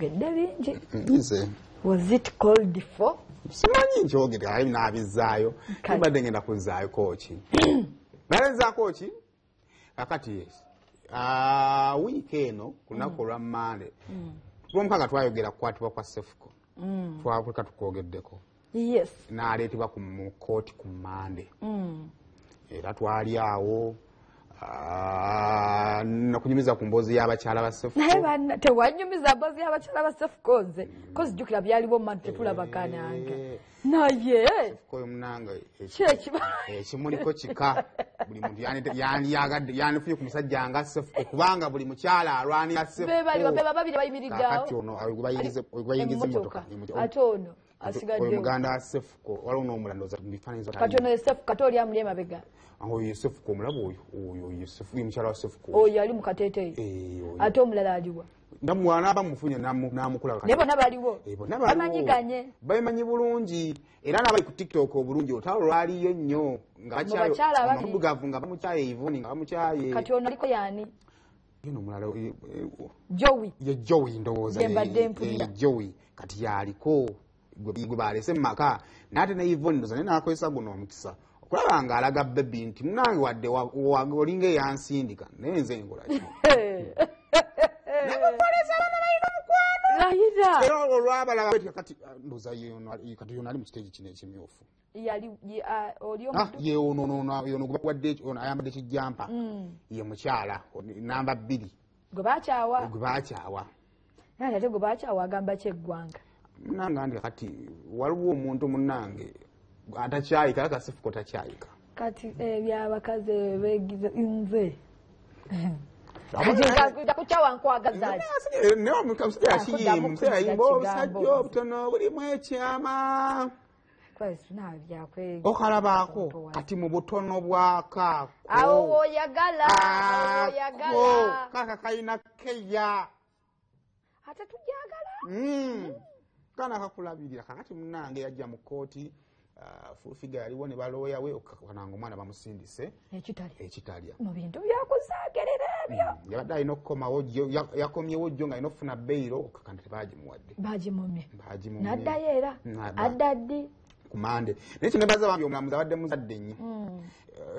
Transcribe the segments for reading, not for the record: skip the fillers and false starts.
bingi. Was it called for? Simanyi njogere ayi nabizaayo. Mbadde ngenda kuzaayo kkooti. Nalenza kkooti kakati yes. Wiiki eno kunaku lwa Mmande. Mpaka twayogera kukwatibwa kwa Sefuko. Twabulika tukogeddeko. Yes. N'aleetebwa ku kkooti ku Mmande. Era twali awo nakunyumiza ku mboozi y'abakyala ba Sefuko. Naye banna tewanyumiza mboozi y'abakyala ba Sefuko nze. Kozi jjukira byaliwo Mmande tetulabagana nange. Naye Sefuko oyo munange ekimuliko kika. Buli muntu yandiyagadde yandifuye ku musajja nga Sefuko kubanga buli mukyala alwanira Sefuko. Beba babiri bayimiriddeawo. Kati ono bayingiza emmotoka. Ate ono asigaddewo. Oyo muganda wa Sefuko waliwo n'omulandoza mu bifaananyi kati ono ye Sefuko kati oli amuli emabega. Oyo Sefuko omulaba oyo Sefuko mukyala wa Sefuko. Oyo ali mu kateeteeyi. Ate omulala aliwa. Ndamwana bamufunye namukula kati. Ne bonna baliwo. Bamanyiganye. Bamanyi bulungi. Era n'abali ku TikTok obulungi otalo lwaliyo nnyo nga bakyala bamudugavu nga bamukyaye Yvonne nga bamukyaye. Kati ono aliko yaani. Yeno mulala Joey. Ye Joey ndowooza. Ye Joey kati yaliko gwe balese maka nate ne Yvonne ndowooza naye n'akozesa guno omukisa. Okulaba nga alaga baby nti munange wadde olinga eyansindika naye nze nkola ki. Era olwabalaba beti kati ndoza kati yona ali mu stage kino ekimyufu. Oli ye ono gwadde ayambadde kijjampa. Ye mukyala namba 2. Gwe bakyawa. Naye ate gwe bakyawa agamba kyeggwanga. Munange andi kati waliwo omuntu munange atakyayika aka Sefuko takyayika. Kati byabakazi begize nze. Kuchawa nkwagazaji. No musajja yimbo obusajja obutono bulimu ekyama. Kwesi nabya kwe. Okalabako kati mu butono bwaka. Awo oyagala. Kaka kayina keya. Ate tujagala. Kana kakulabirira kakati munange yajja mu kkooti. Fullfigure yaliwo ne balooya we okananga omwana bamusindise ekitalya mu bintu byakuzaagerera ebyo yabadde alina okukomawo yakomyewo jjo nga alina okufuna beyiro okakanda tebagimuwadde bagimumye n'addayo era adda ddi ku Mmande naye kino nebaza bambi omulamuzi abadde muzadde nnyo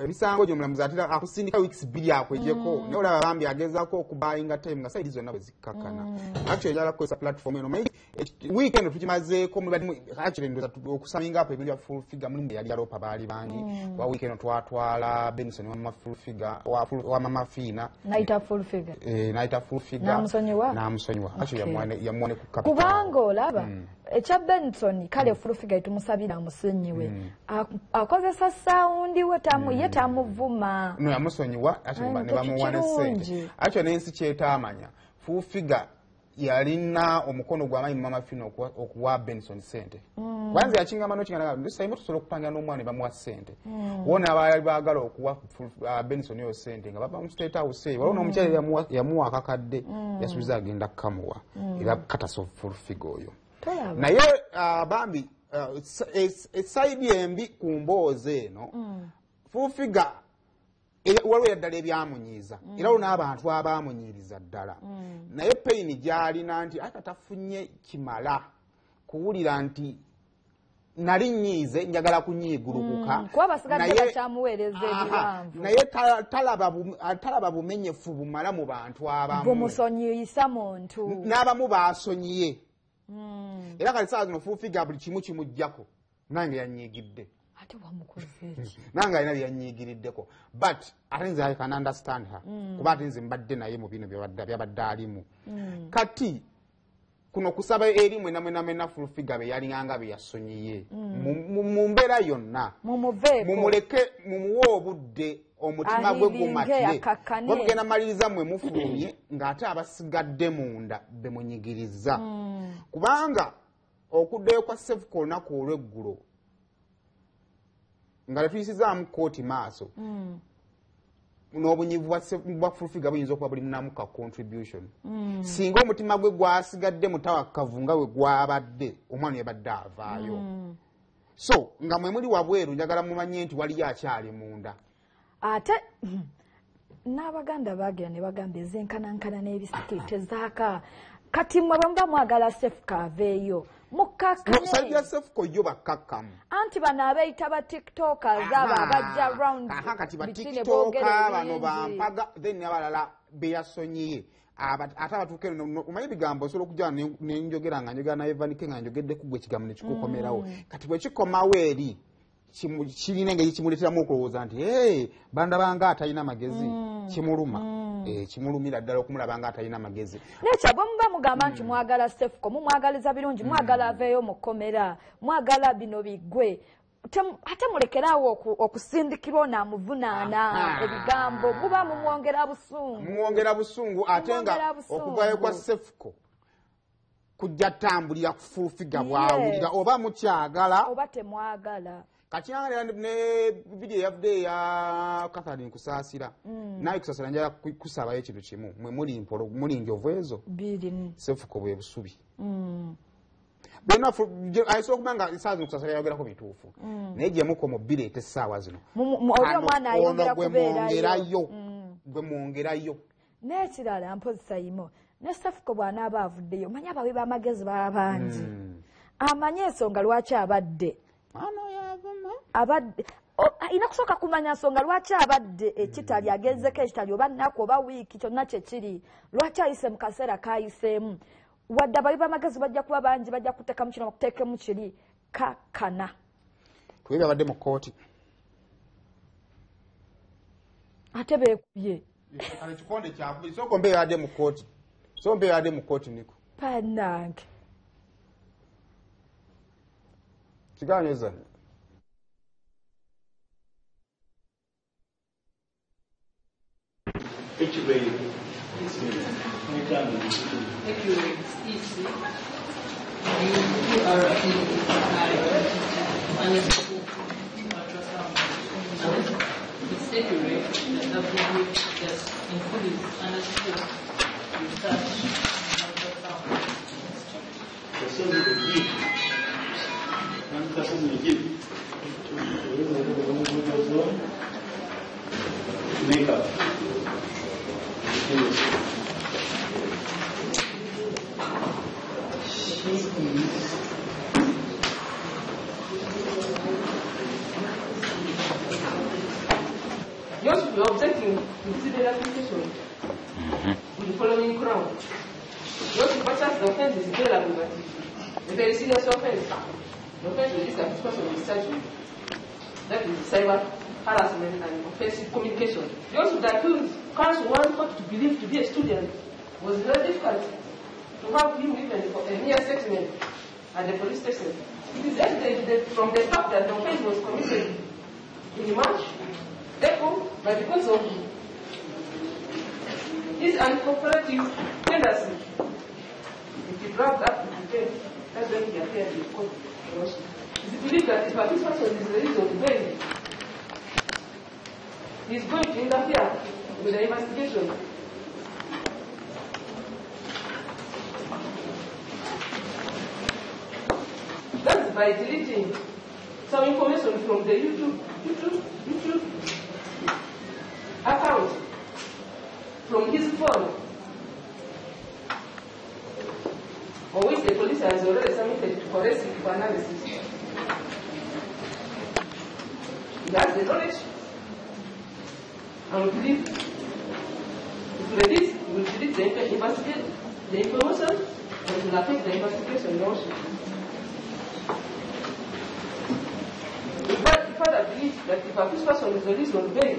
emisango gyo omulamuzi atera akusindika weeks 2 akwejeko naye olaba bambi agezaako okubayinga time nga sayidi zonna bwe zikkakana actually njagala kukozesa platform eno week eno tukimazeeko actually ndoza okusaminga apo ebintu bya Fullfigure mulimu yali yalopa baali bangi wa week eno twatwala Benson wa Fullfigure wa Mama Fina naita Fullfigure namusonyiwa actually yamuwane ku capital kubanga olaba ekya Benson kale Fullfigure tumusabira musonyiwe akozesa sound we ye tamuvuma no yamusonyiwa actually ne bamuwane sente actually nensi kyetamanya Fullfigure yalina omukono gwa mayi Mama Fina okuwa Benson sente kwanza yakinga mano kingana ndisayimo tusobola okupanga n'omwana bamuwa sente wona abaali baagala okuwa Benson yo sente nga baba mu state house waliwo n'omukyala yamuwa akakadde yasubiza agenda kamuwa era kataso Fullfigure oyo naye bambi esaidi embi ku mboozi eno Fullfigure waliwo yaddala ebyamunyiiza era olwo n'abantu abaamunyiriza ddala naye payini gy'alina nti atatafunye kimala kuwulira nti nali nnyiize njagala kunyiigulukuka naye talaba bumenyefu bumala mu bantu abamu n'abamu baasonyiye era kale saa zino Fullfigure buli kimu kimuggyako nange yanyiigidde nanga alina byannyiigiriddeko but ate nze I can understand her kuba ate nze mbadde naye mu bino byabadde alimu kati kuno kusaba eri mwenamwenamwena Fullfigure be yalinganga be yasonyiye mu mbeera yonna mumuleke mumuwe obudde omutima gwe gumatire wabugenda maliriza mwe mufulumye ng'ate abasigadde munda bemunyigiriza kubanga okuddeyo kwa Sefuko olunaku olw'eggulo nga letuyisizaamu kkooti maaso n'obunyivu bwa Fullfigure buyinza okuba bulinamu ka contribution singa omutima gwe gwasigadde mutawakkavu nga we gwabadde omwana yabadde avaayo so nga mwe muli wabweru njagala mumanye nti waliyo akyali munda ate n'Abaganda baagira ne bagamba ezenkanankana n'ebisikiri tezaaka kati mwe bamba mwagala sefuka aveeyo mukkakane sajja sefuko yo bakkakkamu anti bano abeeyita ba tiktokers abo abajja round kati ba tiktoka bano bampaga then abalala beyasonyiye ate abatuuke omanyi ebigambo osobola okujja nenjogera nga njogera naye vanike nga njogedde kugwa ekigambo nekikukomerawo kati bwe kikomawo eri kirina engeri kimuleeteramu okulowooza nti bandabanga atalina magezi kimuluma kimulumira ddala okumulaba nga atalina magezi nekyo bwe muba mugamba nti mwagala sefuko mumwagaliza birungi mwagala aveeyo mu kkomera mwagala bino biggwe ate mulekeraawo okusindikirwa naamuvunaana ebigambo muba mumwongera busungu ate nga okuvayo kwa sefuko kujja tambulira ku Fullfigure bwawulira oba mukyagala oba temwagala kati ne video yavudde ya Catherine Kusaasira naye Kusaasira njala kusabayo ekintu kimu mwe muli njovu ezo sefuko bwe busubi bena ayisobola okuba nga esaawa zino Kusaasira yayogerako bituufu naye gye mukomo bireeta essaawa zino ono gwe mwongerayo n'ekirala mpozesa yimo ne sefuko bw'anaaba avuddeyo manyi abawi b'amagezi baba bangi amanyi ensonga lwaki abadde ina kusooka kumanya nsonga lwaki abadde ekitali agezeko ekitali oba nnaku oba wiiki kyonna kyekiri lwaki ayise mu kaseera kayiseemu wadde abawi b'amagezi bajja kuba bangi bajja kuteekamu kino bakuteekemu kiri kakana tuwe babadde mu kkooti ate beekubye ekikonde kyakubi soko mbeeradde mu kkooti so mbeeradde mu kkooti niko panange kigaanyeza Thank you. Makeup. Yours will be objecting to civil application with the following ground. Yours will purchase the offense is bail abrogative. A very serious offense. The offense will risk a person of surgery. That is cyber harassment and offensive communication. Yours will accuse counsel one thought to believe to be a student was very difficult to have him given a mere statement at the police station. It is evident from the fact that the offense was committed in March. Therefore, but because of his uncooperative tendency, if he brought up to the that's when he appeared in court. It is believed that his participation is the reason to bail. He is going to interfere with the investigation. That is by deleting some information from the YouTube account from his phone, on which the police has already submitted to forensic analysis. He has the knowledge and we believe if released, he will delete the information and will affect the investigation also. We further believe that if this person is released on bail,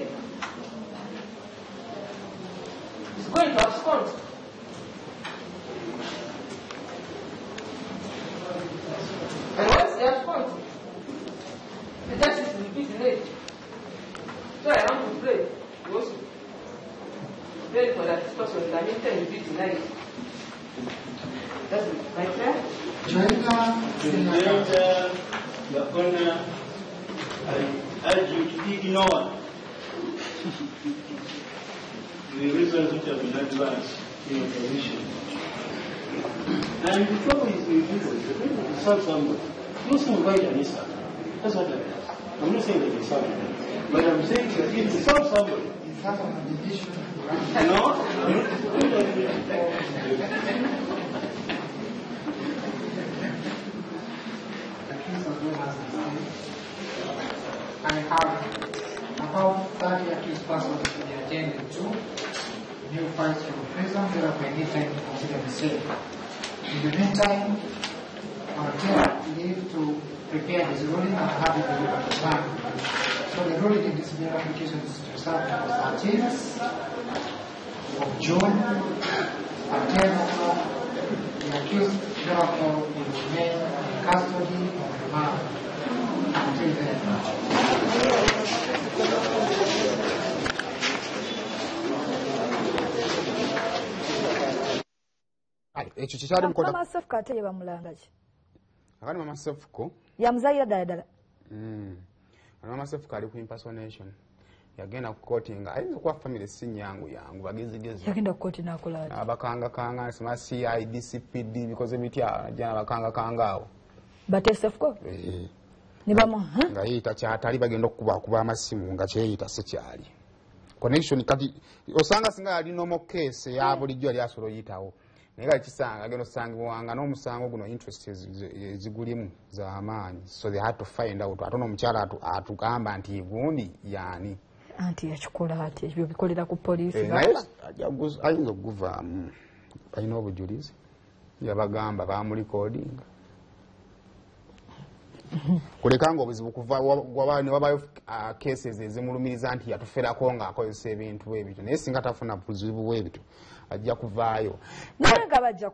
he's going to abscond. And once he absconds, the justice will be delayed. So I want to pray, we also pray for that this person in the meantime will be denied. That's my prayer. The honor, I urge you to ignore the reasons which have been advanced in your position. And the trouble is with people, to serve somebody. You also invite an Isa. That's what I mean. I'm not saying that you serve them, but I'm saying that if you serve somebody, no? currently, I have about 30 accused persons to be attended to. New files from prison, therefore I need time to consider the same. In the meantime, I'll take leave to prepare this ruling and have it delivered to time. So the ruling in this bail application is to start on the 13th of June at 10 o'clock. The accused therefore will remain in custody of the man until then. Ekyo kikyali mukola. Mama Sefuko ate ye bamulanga ki? Akani Mama Sefuko. Yamuzaira ddala. Mama Sefuko ali ku impersonation. Yagenda ku kkooti nga ayinza okuba family si nyangu bagezigezi. Yagenda ku kkooti n'akola ati. Abakanga sima CID CPD bikoze bitya ajana abakanga awo. Bate Sefuko? Ne bamu nga yita kyatali bagenda okukuba amasimu nga kyeyita se kyali. Connection kati osanga singa ali normal case ya bulijjo ali asolo yitawo. Nega kisanga ageno sangibwanga n'omusango guno interest ezigulimu za amaanyi, so they had to find out atono omukyala atugamba nti gundi yani anti yakikola ati ebyo bikolera ku police ayinza okuvaamu balina obujulizi yabagamba bamulikodinga kulekanga obuzibu kuva ne wabayo cases ezimulumiriza nti yatuferako ng'akozesa ebintu ebyo naye singa tafuna buzibu bwebito ajja kuvaayo.